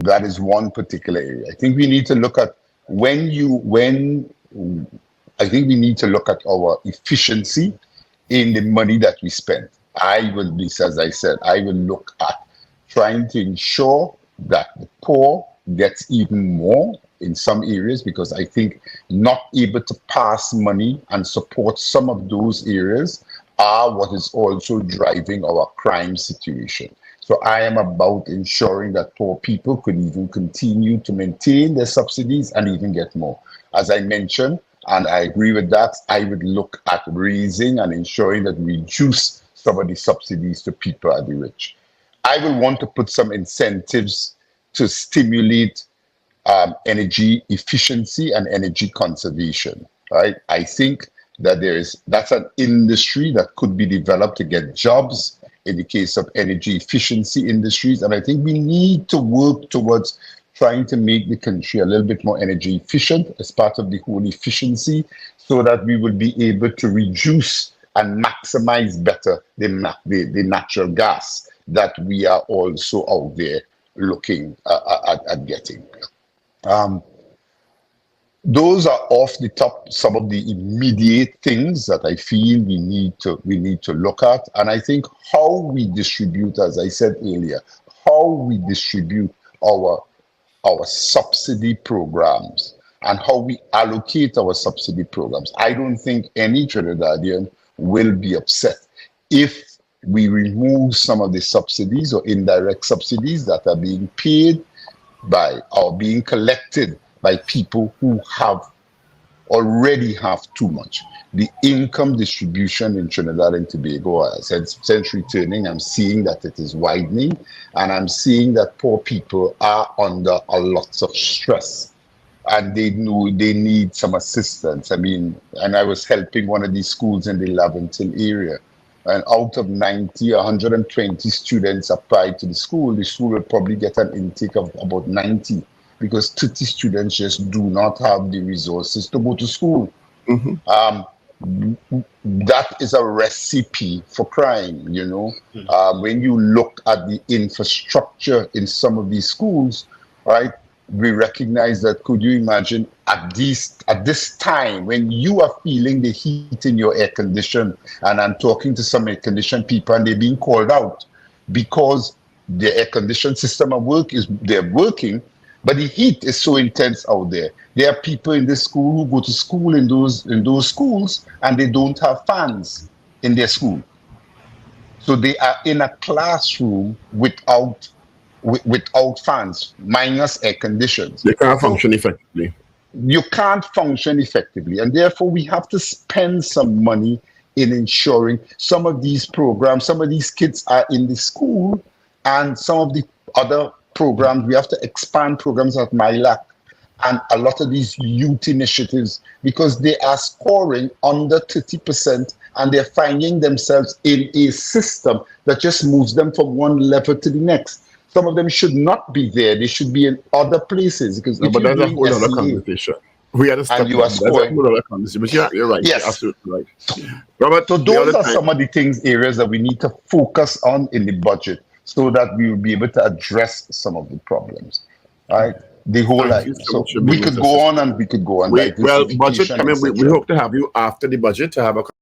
That is one particular area. I think we need to look at I think we need to look at our efficiency in the money that we spend. I will be, as I said, I will look at trying to ensure that the poor gets even more in some areas, because I think not able to pass money and support some of those areas are what is also driving our crime situation. So I am about ensuring that poor people could even continue to maintain their subsidies and even get more. As I mentioned, and I agree with that, I would look at raising and ensuring that we reduce some of the subsidies to people at the rich. I will want to put some incentives to stimulate energy efficiency and energy conservation, right? I think that that's an industry that could be developed to get jobs in the case of energy efficiency industries. And I think we need to work towards trying to make the country a little bit more energy efficient as part of the whole efficiency, so that we will be able to reduce and maximize better the natural gas that we are also out there looking at getting. Those are off the top some of the immediate things that I feel we need to look at. And I think how we distribute, as I said earlier, how we distribute our subsidy programs and how we allocate our subsidy programs. I don't think any Trinidadian will be upset if we remove some of the subsidies or indirect subsidies that are being paid by or being collected by people who already have too much. The income distribution in Trinidad and Tobago, since returning, I'm seeing that it is widening, and I'm seeing that poor people are under a lot of stress, and they know they need some assistance. I mean, and I was helping one of these schools in the Laventille area, and out of 90, 120 students applied to the school will probably get an intake of about 90, because 30 students just do not have the resources to go to school. Mm-hmm. That is a recipe for crime, you know. Mm-hmm. When you look at the infrastructure in some of these schools, right, we recognize that. Could you imagine at this time when you are feeling the heat in your air condition, and I'm talking to some air conditioned people and they're being called out because the air conditioned system they're working, but the heat is so intense out there. There are people in this school who go to school in those schools and they don't have fans in their school. So they are in a classroom without fans, minus air conditions. They can't function effectively. You can't function effectively. And therefore we have to spend some money in ensuring some of these programs, some of these kids are in the school, and some of the other programs, we have to expand programs at MILAC and a lot of these youth initiatives, because they are scoring under 30% and they're finding themselves in a system that just moves them from one level to the next. Some of them should not be there. They should be in other places. Because but that's a whole other conversation. We had to stop. And you are scoring. But yeah, you're right. Yes. You're absolutely right. Robert, so those are some of the areas that we need to focus on in the budget, so that we will be able to address some of the problems. Right? The whole so we could go on and we could go on. Well, budget coming. We hope to have you after the budget to have a